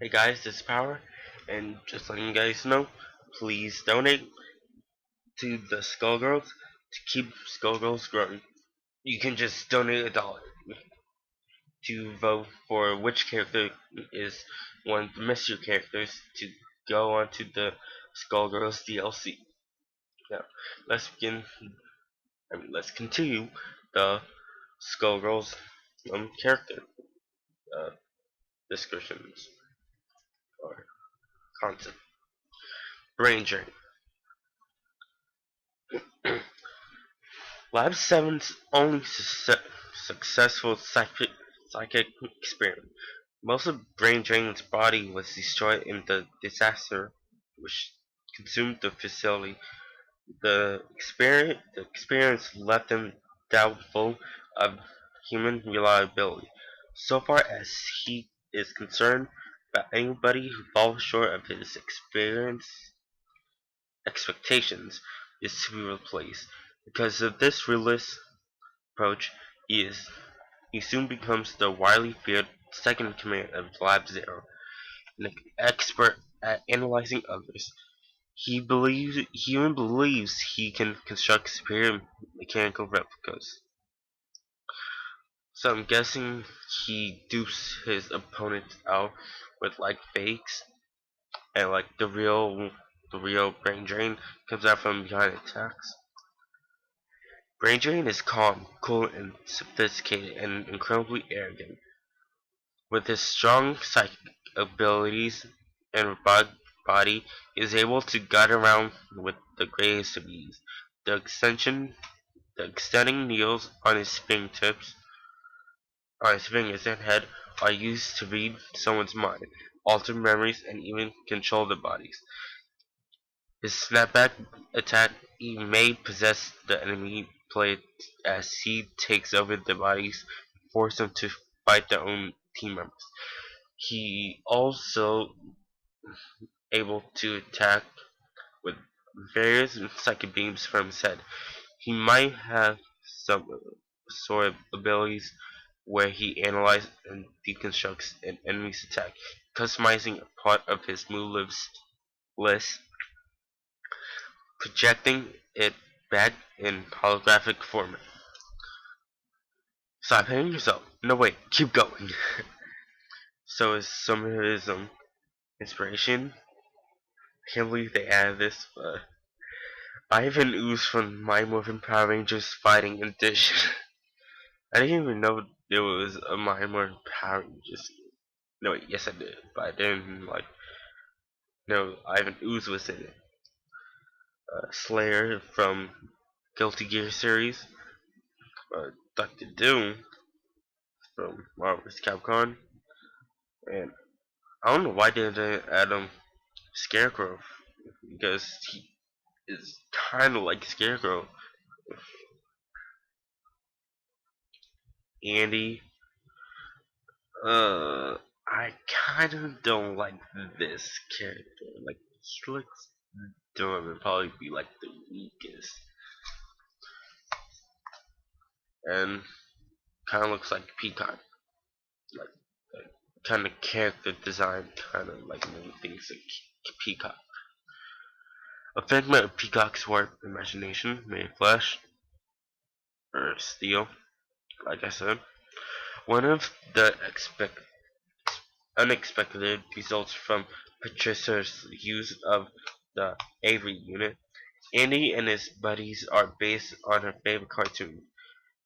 Hey guys, this is Power, and just letting you guys know, please donate to the Skullgirls to keep Skullgirls growing. You can just donate $1 to vote for which character is one of the mystery characters to go onto the Skullgirls DLC. Now, let's begin. Let's continue the Skullgirls character uh, descriptions or content. Brain drain. Lab 7's only successful psychic experiment. Most of Brain Drain's body was destroyed in the disaster which consumed the facility. The experience left him doubtful of human reliability. So far as he is concerned, but anybody who falls short of his expectations is to be replaced. Because of this realist approach, he soon becomes the widely feared second in command of Lab Zero, an expert at analyzing others. He even believes he can construct superior mechanical replicas. So I'm guessing he dupes his opponents out with like fakes, and like the real brain drain comes out from behind attacks. Brain drain is calm, cool, and sophisticated, and incredibly arrogant. With his strong psychic abilities and robotic body, he is able to guide around with the greatest of ease. The extending needles on his fingertips, on his fingers and head, are used to read someone's mind, alter memories, and even control their bodies. His snapback attack he may possess the enemy player as he takes over their bodies, force them to fight their own team members. He also able to attack with various psychic beams from his head. He might have some sort of abilities where he analyzes and deconstructs an enemy's attack, customizing a part of his move list, projecting it back in holographic format. Stop hitting yourself. No wait, keep going. So is some of his inspiration. I can't believe they added this, but Ivan Ooze from My Morphin Power Rangers Fighting Edition. I didn't even know there was a My Morphin Power Rangers. No, wait, yes I did, but I didn't know Ivan Ooze was in it. Slayer from Guilty Gear series. Dr. Doom from Marvel vs. Capcom. And I don't know why they didn't add Scarecrow, because he is kind of like Scarecrow. Andy, I kind of don't like this character. Like, he looks dumb and probably be like the weakest. And kind of looks like Peacock. Like, kind of character design kind of like many things like Peacock. A figment of Peacock's warped imagination made of flesh or steel, like I said. One of the unexpected results from Patricia's use of the Avery unit. Andy and his buddies are based on her favorite cartoon.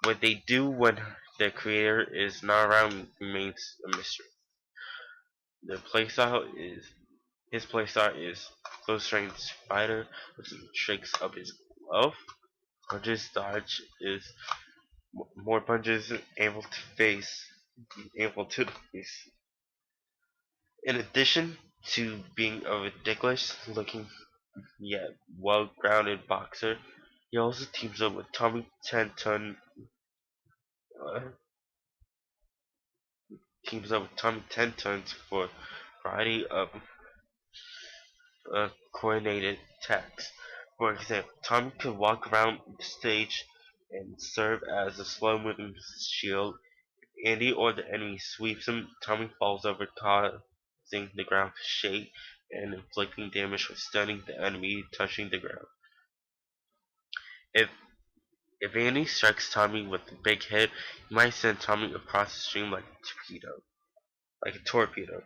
What they do when their creator is not around remains a mystery. Their playstyle is His playstyle is close strength spider with some tricks up his glove. Punches dodge is more punches able to face. In addition to being a ridiculous looking yet well grounded boxer, he also teams up with Tommy 10 uh, Tons for a variety of coordinated attacks. For example, Tommy could walk around the stage and serve as a slow-moving shield. If Andy or the enemy sweeps him, Tommy falls over caught causing the ground to shake and inflicting damage or stunning the enemy touching the ground. If if Andy strikes Tommy with a big hit, he might send Tommy across the stream like a torpedo.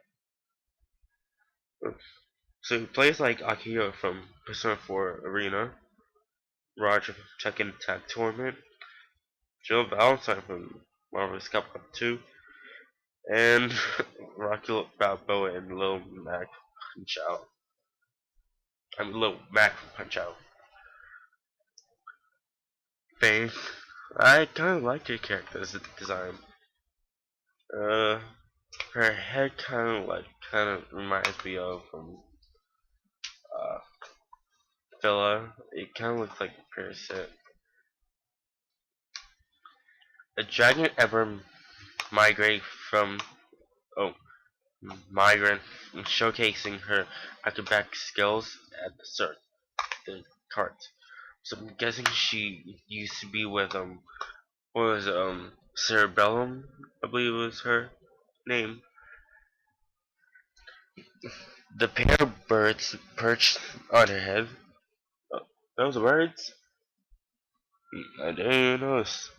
So he plays like Akio from Persona 4 Arena, Roger from Tekken Tag Tournament, Jill Valentine from Marvel's Capcom 2, and Rocky Balboa and Lil Mac Punch Out. Lil Mac from Punch Out. Faith, I kind of like her character's design. Uh, her head kind of reminds me of uh Phila. It kind of looks like a parasite. A dragon ever migrate from oh migrant showcasing her acrobatic skills at the cart. So I'm guessing she used to be with what was Cerebellum, I believe was her name. The pair of birds perched on her head. Oh, those birds? I didn't notice.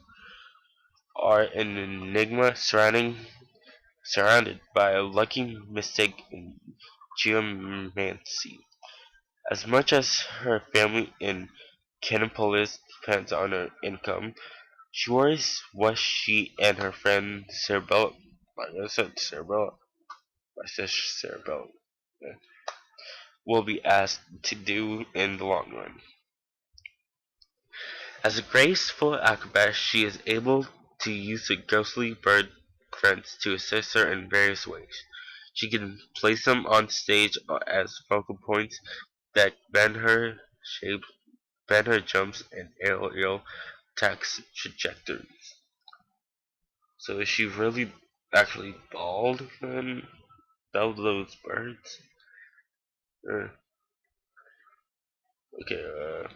Are an enigma surrounded by a lucky mystic in geomancy. As much as her family in Canopolis depends on her income, she worries what she and her friend Cerebella, like I said, Cerebella, my sister Cerebella, will be asked to do in the long run. As a graceful acrobat, she is able to use the ghostly bird friends to assist her in various ways. She can place them on stage as focal points that bend her shape, bend her jumps, and aerial attacks trajectories. So is she really actually bald then? Those birds? Uh, okay,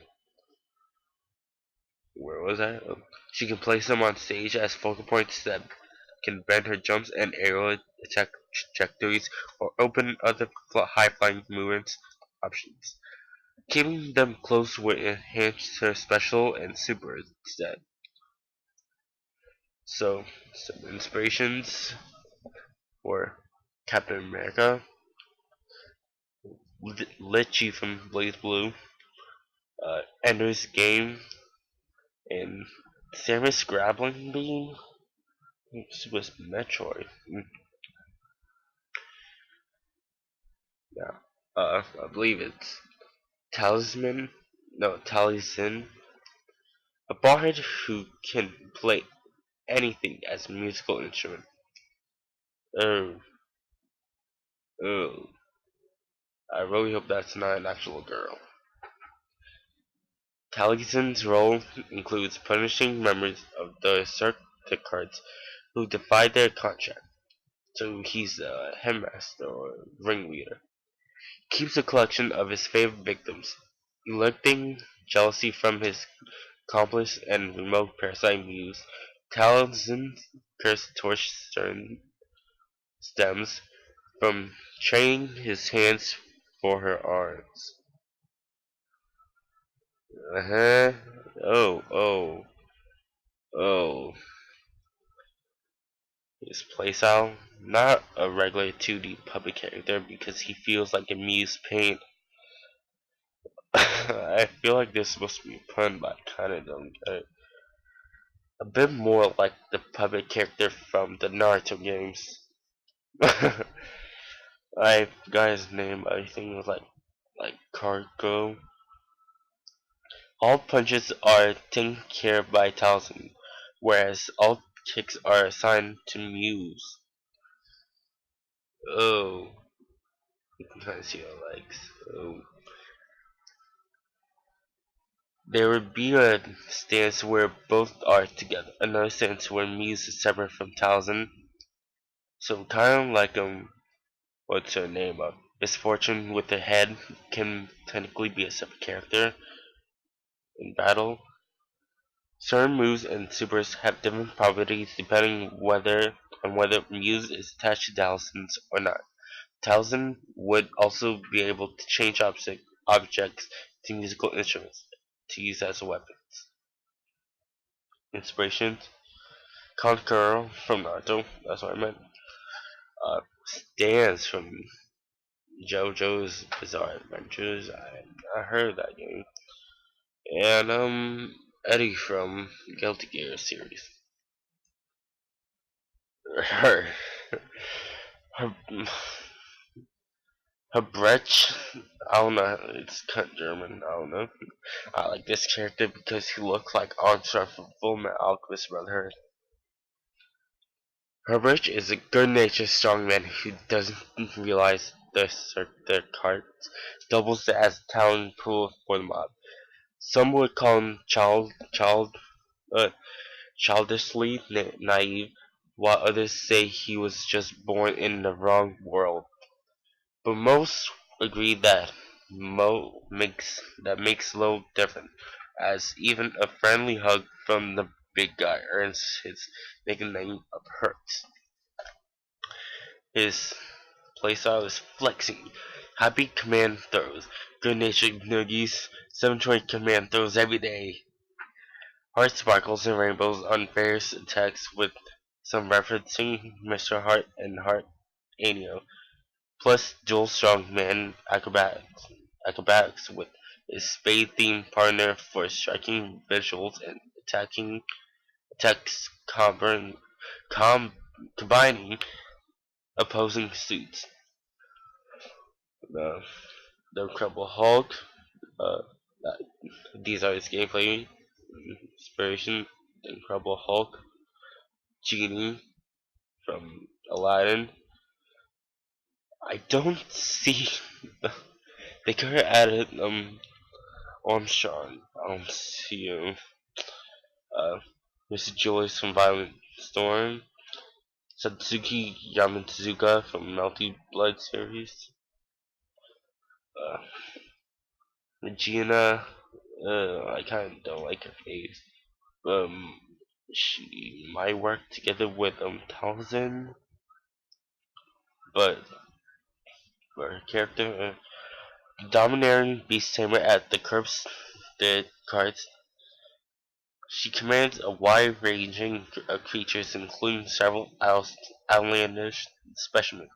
where was I? Oh. She can place them on stage as focal points that can bend her jumps and aerial attack trajectories or open other high-flying movements options. Keeping them close will enhance her special and super instead. So, some inspirations for Captain America, Litchi from Blaze Blue, Ender's Game, and Samus Grappling Beam. This was Metroid. Yeah. I believe it's Talisman. No, Talisman. A bard who can play anything as a musical instrument. Oh, oh. I really hope that's not an actual girl. Talisman's role includes punishing members of the circuit cards who defied their contract. So he's a headmaster or ringleader. Keeps a collection of his favorite victims, electing jealousy from his accomplice and remote parasite muse. Talisman's curse torch stems from training his hands for her arms. Uh-huh. Oh, oh, oh. His playstyle, not a regular 2D puppet character because he feels like a muse pain. I feel like this is supposed to be a pun, but I kinda don't get it. A bit more like the puppet character from the Naruto games. I forgot his name, but I think it was like Cargo. All punches are taken care of by Talisman, whereas all kicks are assigned to Muse. Oh, you can kind of see her legs. Oh. There would be a stance where both are together, another stance where Muse is separate from Talisman. So kind of like what's her name? Misfortune with the head can technically be a separate character in battle. Certain moves and supers have different properties depending on whether Muse is attached to Talisman's or not. Talisman would also be able to change objects to musical instruments to use as weapons. Inspiration: Skullgirls from Naruto, that's what I meant. Dance from JoJo's Bizarre Adventures, I heard that game. And Eddie from Guilty Gear series. Her her her Brecht, I don't know, it's cut German, I don't know. I like this character because he looks like Armstrong from Full Metal Alchemist Brotherhood. Herbert is a good-natured strong man who doesn't realize their cards doubles as a talent pool for the mob. Some would call him uh, childishly naive, while others say he was just born in the wrong world. But most agree that makes Lo different, as even a friendly hug from the big guy earns his nickname of Hurts. His playstyle is flexing, happy command throws, good-natured noogies, 720 command throws every day. Heart sparkles and rainbows on various attacks with some referencing Mr. Heart and Heart Anio, plus dual strongman acrobatics with his spade-themed partner for striking visuals and attacks combining opposing suits. The, the Incredible Hulk, uh, these are his gameplay inspiration. The Incredible Hulk, Genie from Aladdin. I don't see. They could have added Armstrong. I don't see Mr. Joyce from Violent Storm, Satsuki Yamazuka from Melty Blood series, uh, Gina. I kind of don't like her face. Um, she might work together with Townsend, but for her character, domineering beast tamer at the curbs, the cards. She commands a wide ranging of creatures, including several outlandish specimens.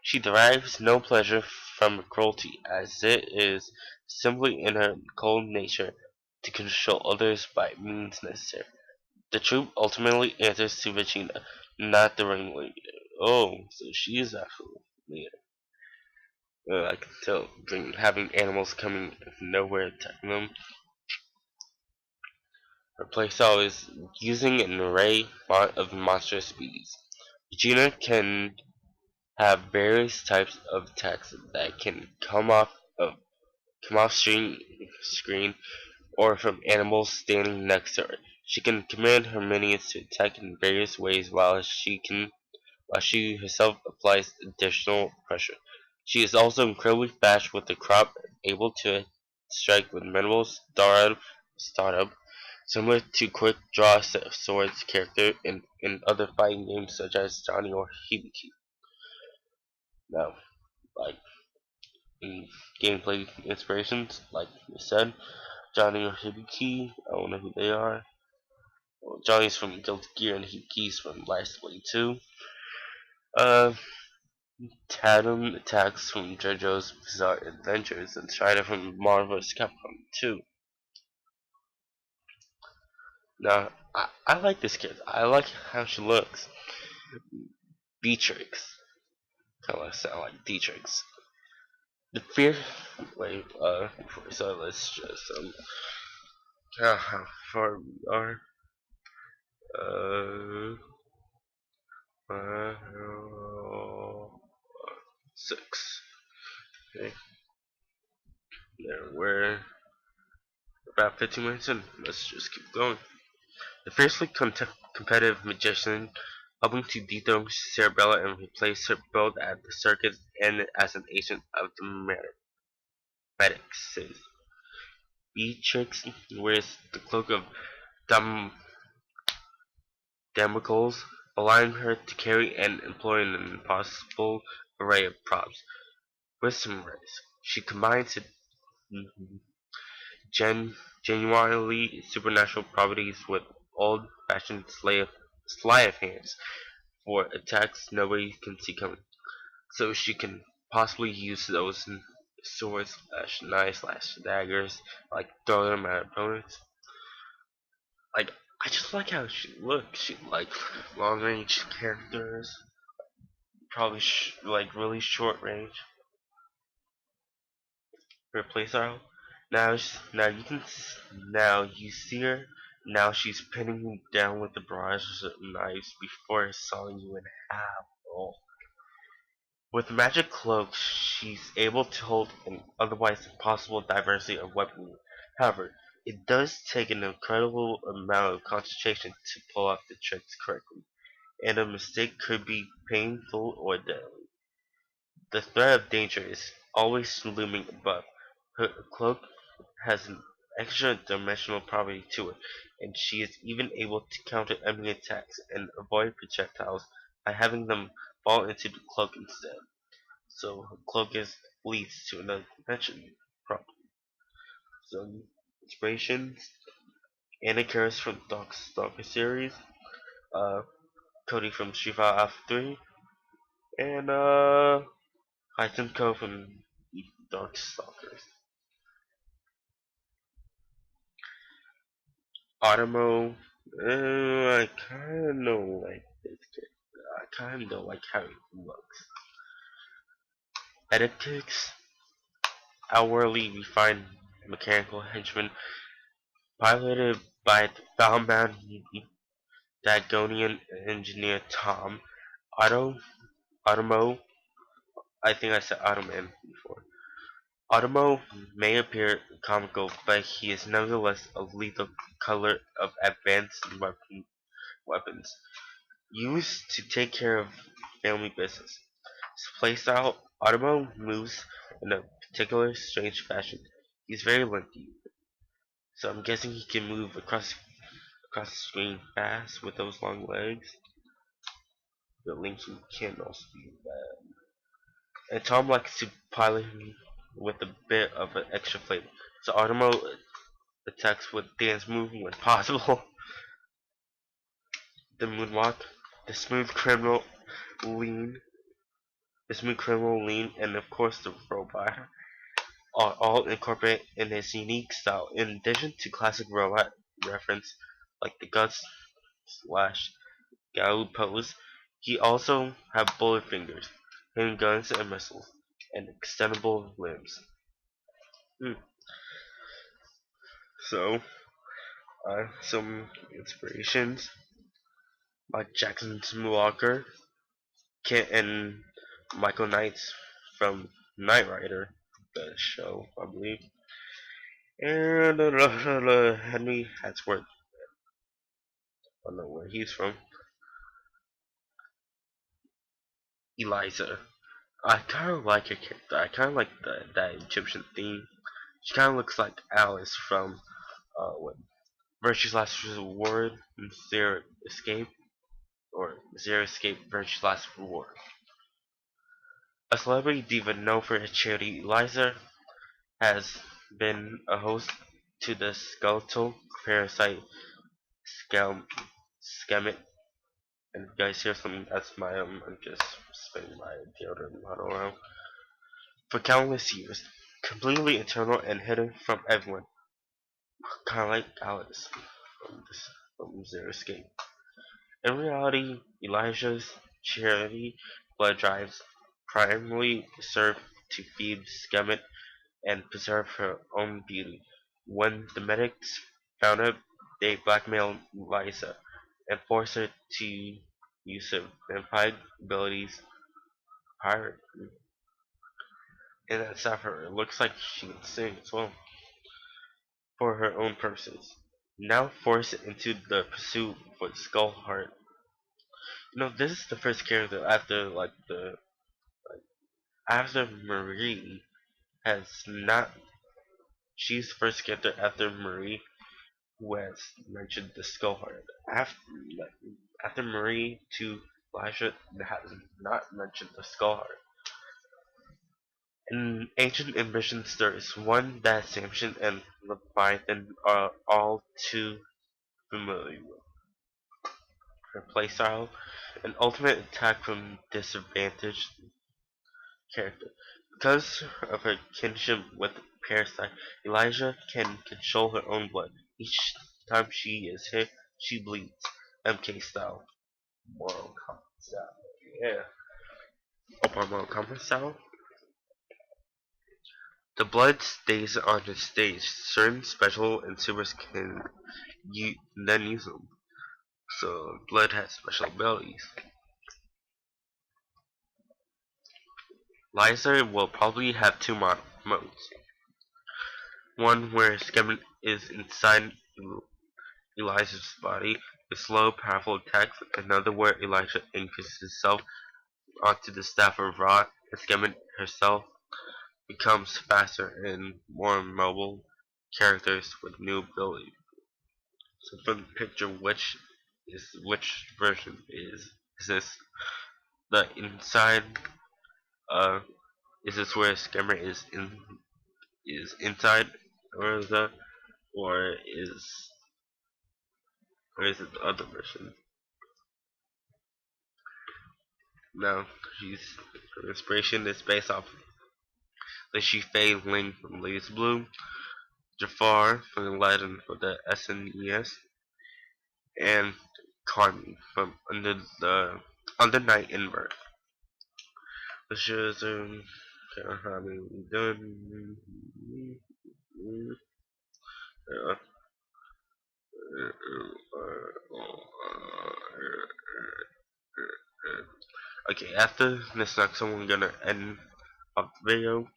She derives no pleasure from cruelty, as it is simply in her cold nature to control others by means necessary. The troop ultimately answers to Vegeta, not the ringleader. Oh, so she is actually leader. I can tell, having animals coming from nowhere attacking them. Her playstyle is using an array of monster species. Gina can have various types of attacks that can come off screen or from animals standing next to her. She can command her minions to attack in various ways while she herself applies additional pressure. She is also incredibly fast with the crop, able to strike with minimal startup, similar to Quick Draw Swords character in other fighting games such as Johnny or Hibiki. Now, like in gameplay inspirations, like I said, Johnny or Hibiki, I don't know who they are. Well, Johnny's from Guilty Gear and Hibiki's from Last Blade 2. Uh, Tatum attacks from JoJo's Bizarre Adventures and Strider from Marvel's Capcom 2. Now, I like this kid. I like how she looks. Beatrix. Kind of sound like Beatrix. The fear. Wait, so let's just, count how far we are. Uh, 6. Okay, there we're about 15 minutes in. Let's just keep going. The fiercely competitive magician, hoping to dethrone Cerebella and replace her both at the circus and as an agent of the medics. Beatrix wears the cloak of Damocles, allowing her to carry and employ an impossible array of props. Wisdom rays. She combines gen- genuinely supernatural properties with old-fashioned sleight of hands for attacks nobody can see coming. So she can possibly use those swords slash knives slash daggers, like throw them at opponents. Like I just like how she looks. She like long range characters, probably like really short range. Her playstyle. Now you can now you see her. Now she's pinning you down with the barrage of knives before sawing you in half. Oh. With Magic Cloak, she's able to hold an otherwise impossible diversity of weaponry. However, it does take an incredible amount of concentration to pull off the tricks correctly, and a mistake could be painful or deadly. The threat of danger is always looming above. Her cloak has an extra dimensional property to it, and she is even able to counter enemy attacks and avoid projectiles by having them fall into the cloak instead. So her cloak leads to another dimension problem. So inspirations: Anna Karis from Stalker series, uh, Cody from Street Fighter Alpha 3, and Hytenko from Dark Stalkers. Ottimo, I kinda like this kid. I kinda like how he looks. Edictics, outwardly refined mechanical henchman, piloted by the foul-bound Dagonian engineer Tom. Otto, Ottimo, I think I said Ottoman before. Ottimo may appear comical, but he is nevertheless a lethal color of advanced weapons, used to take care of family business. His playstyle: Ottimo moves in a particular strange fashion. He's very lengthy, so I'm guessing he can move across the screen fast with those long legs. But Linky can also do that. And Tom likes to pilot him with a bit of an extra flavor. So Ottimo attacks with dance move when possible. The moonwalk, the smooth criminal lean, and of course the robot are all incorporated in his unique style. In addition to classic robot reference like the guts slash Gao pose, he also have bullet fingers, handguns and missiles, and extendable limbs. Hmm. So, some inspirations like Jackson Walker, Kent and Michael Knights from Knight Rider, the show, I believe, and Henry Hatsworth. I don't know where he's from. Eliza. I kind of like her character. I kind of like that Egyptian theme. She kind of looks like Alice from what Virtue's Last Reward and Zero Escape, or Zero Escape Virtue's Last Reward. A celebrity diva known for her charity, Liza has been a host to the skeletal parasite Scam Scammit. And if you guys hear something, that's my I'm just spinning my deodorant bottle around. For countless years, completely internal and hidden from everyone, kind of like Alice from Zero Escape. In reality, Elijah's charity blood drives primarily serve to feed Skemet and preserve her own beauty. When the medics found her, they blackmailed Liza and forced her to use her vampire abilities pirate. And that's not her. It looks like she can sing as well for her own purposes. Now forced into the pursuit for the Skull Heart. You know, this is the first character after after Marie has not. She's the first character after Marie who has mentioned the Skull Heart. After, like, After Marie to Liza has not mentioned the Skullheart. In ancient ambitions, there is one that Samson and Leviathan are all too familiar with. Her playstyle, an ultimate attack from disadvantaged character. Because of her kinship with the parasite, Elijah can control her own blood. Each time she is hit, she bleeds. MK style. Mortal Kombat style. Yeah. Mortal Kombat style. The blood stays on the stage. Certain special and supers can then use them. So blood has special abilities. Liza will probably have two modes. One where Skeleton is inside Elijah's body with slow, powerful attacks. Another where Elijah anchors himself onto the staff of Ra, and Skeleton herself becomes faster and more mobile characters with new abilities. So from the picture, which version is this? The inside is this where Skeleton is inside, or or is it the other version? No, her inspiration is based off the Fei Ling from Lace Blue, Jafar from Aladdin for the SNES, and Carmi from Under Night Invert. The shows having done. Okay, after this next one, we're gonna end up the video.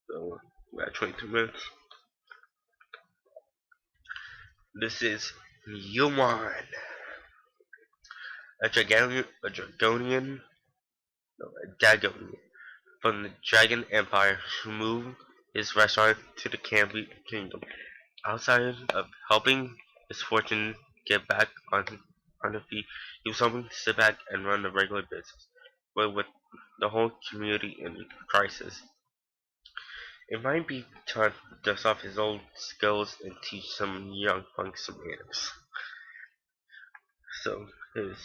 So we're at 22 minutes. This is Yu-Wan, a Dragonian, no, a Dagonian from the Dragon Empire who moved his restaurant to the Camby Kingdom. Outside of helping his fortune get back on the feet, he was hoping to sit back and run a regular business, but with the whole community in crisis. It might be time to dust off his old skills and teach some young punks some manners. So, his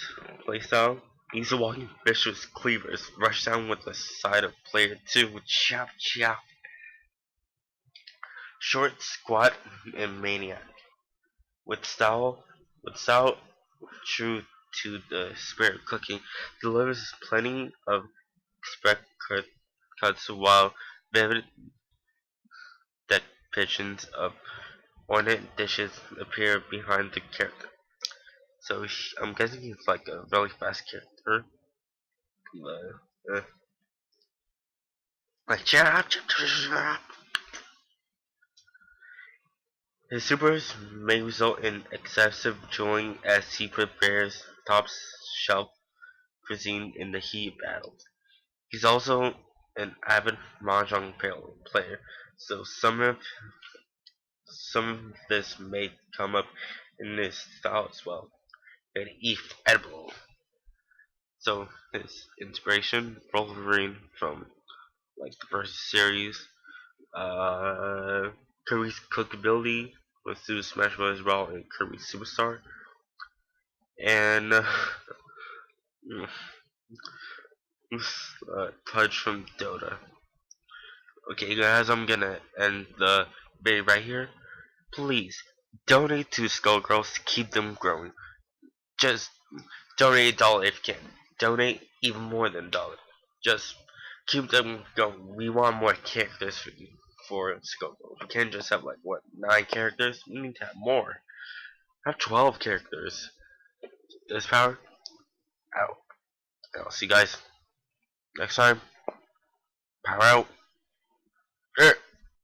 playstyle, he's a walking vicious cleavers, rush down with the side of player 2, chop chop. Short, squat, and maniac. With style true to the spirit of cooking, delivers plenty of spec cuts while vivid depictions of ornate dishes appear behind the character. So I'm guessing he's like a really fast character. Like chop chop chop chop. His supers may result in excessive chewing as he prepares top shelf cuisine in the heat battles. He's also an avid mahjong player, so some of this may come up in his style as well. And edible. So his inspiration, Wolverine from like the first series, Kirby's cookability was through Smash Bros. Brawl and Kirby Superstar, and Pudge from Dota. Okay, guys, I'm gonna end the video right here. Please donate to Skullgirls to keep them growing. Just donate $1 if you can. Donate even more than $1. Just keep them going. We want more characters for Skullgirls. We can't just have like what 9 characters. We need to have more. Have 12 characters. This power out. I'll see you guys next time. Power out.